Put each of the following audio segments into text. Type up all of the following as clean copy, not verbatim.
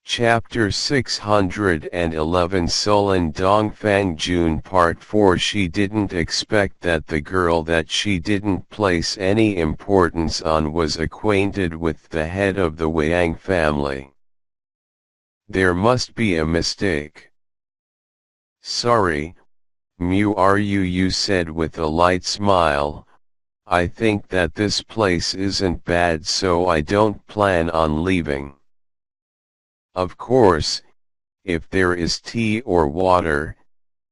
Chapter 611 Sulan Dongfang June Part 4 She didn't expect that the girl that she didn't place any importance on was acquainted with the head of the Wang family. There must be a mistake. Sorry, you said with a light smile. I think that this place isn't bad, so I don't plan on leaving. Of course, if there is tea or water,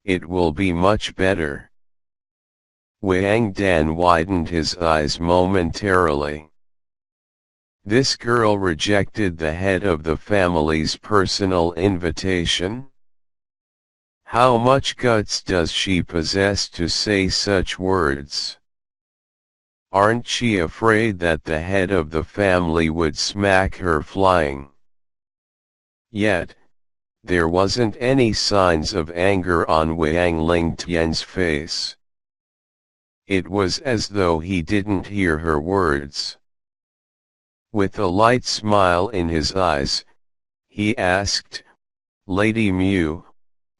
it will be much better. Wang Dan widened his eyes momentarily. This girl rejected the head of the family's personal invitation? How much guts does she possess to say such words? Aren't she afraid that the head of the family would smack her flying? Yet, there wasn't any signs of anger on Wang Lingtian's face. It was as though he didn't hear her words. With a light smile in his eyes, he asked, "Lady Mu,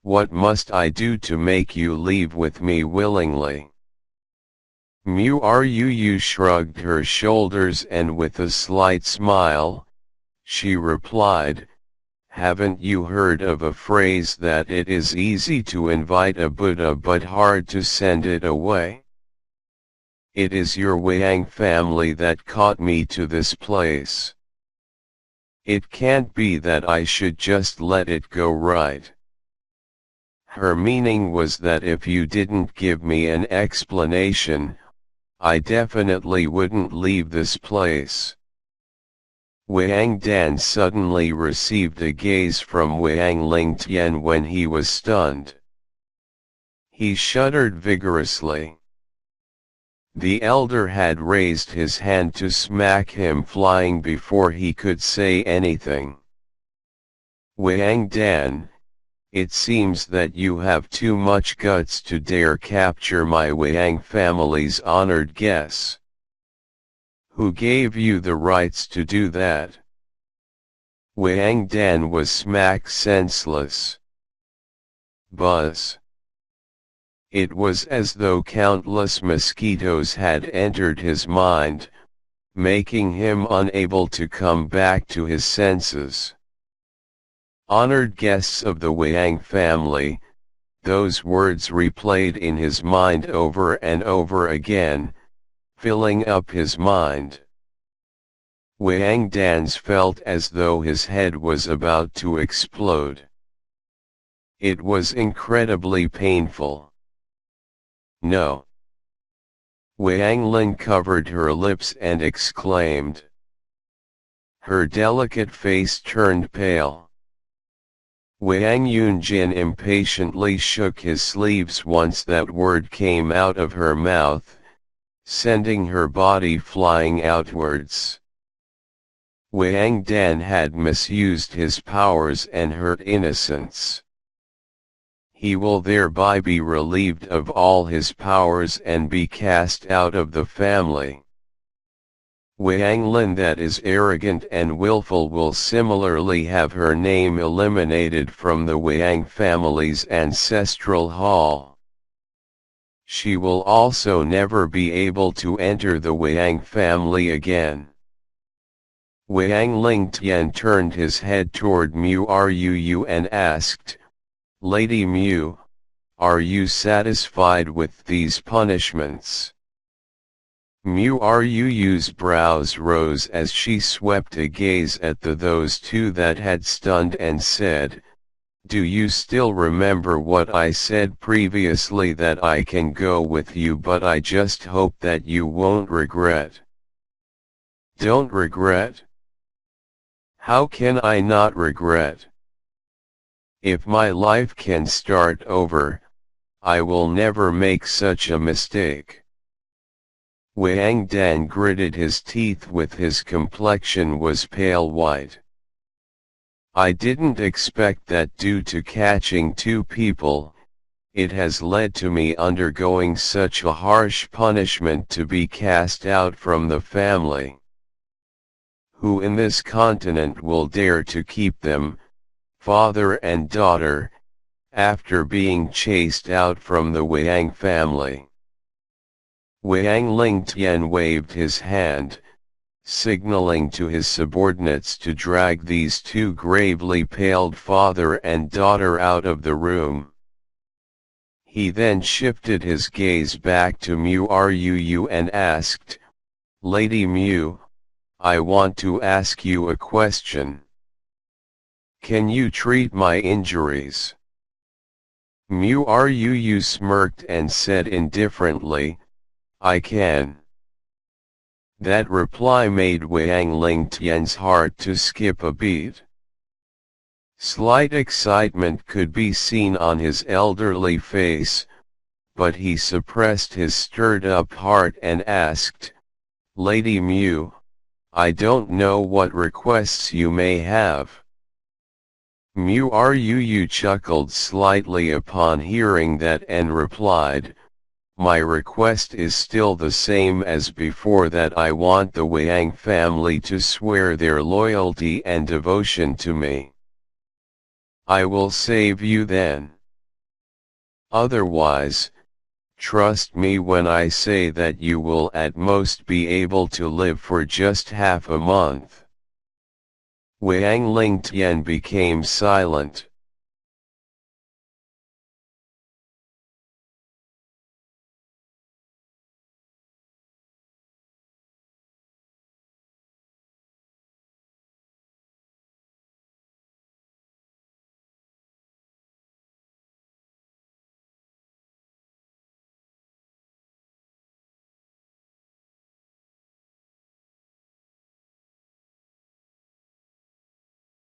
what must I do to make you leave with me willingly?" Mu shrugged her shoulders and with a slight smile, she replied, "Haven't you heard of a phrase that it is easy to invite a Buddha but hard to send it away? It is your Wang family that caught me to this place. It can't be that I should just let it go, right?" Her meaning was that if you didn't give me an explanation, I definitely wouldn't leave this place. Wang Dan suddenly received a gaze from Wang Lingtian when he was stunned. He shuddered vigorously. The elder had raised his hand to smack him flying before he could say anything. "Wang Dan, it seems that you have too much guts to dare capture my Wang family's honored guest. Who gave you the rights to do that?" Wang Dan was smack senseless. Buzz. It was as though countless mosquitoes had entered his mind, making him unable to come back to his senses. Honored guests of the Wang family, those words replayed in his mind over and over again, filling up his mind. Wang Dan felt as though his head was about to explode. It was incredibly painful. "No." Wang Lin covered her lips and exclaimed. Her delicate face turned pale. Wang Yunjin impatiently shook his sleeves once that word came out of her mouth, sending her body flying outwards. Wang Dan had misused his powers and hurt innocence. He will thereby be relieved of all his powers and be cast out of the family. Wang Lin that is arrogant and willful will similarly have her name eliminated from the Wang family's ancestral hall. She will also never be able to enter the Wang family again. Wang Lingtian turned his head toward Mu and asked, "Lady Mu, are you satisfied with these punishments?" Mu's brows rose as she swept a gaze at those two that had stunned and said, "Do you still remember what I said previously, that I can go with you, but I just hope that you won't regret?" "Don't regret? How can I not regret? If my life can start over, I will never make such a mistake." Wang Dan gritted his teeth with his complexion was pale white. "I didn't expect that due to catching two people, it has led to me undergoing such a harsh punishment to be cast out from the family. Who in this continent will dare to keep them, father and daughter, after being chased out from the Wang family. Wang Lingtian waved his hand, signaling to his subordinates to drag these two gravely paled father and daughter out of the room. He then shifted his gaze back to Mu Ruu and asked, "Lady Mu, I want to ask you a question. Can you treat my injuries?" Mu Ruu smirked and said indifferently, "I can." That reply made Wang Lingtian's heart to skip a beat. Slight excitement could be seen on his elderly face, but he suppressed his stirred-up heart and asked, "Lady Mu, I don't know what requests you may have." Mu Ruu chuckled slightly upon hearing that and replied, "My request is still the same as before, that I want the Wang family to swear their loyalty and devotion to me. I will save you then. Otherwise, trust me when I say that you will at most be able to live for just half a month." Wang Lingtian became silent.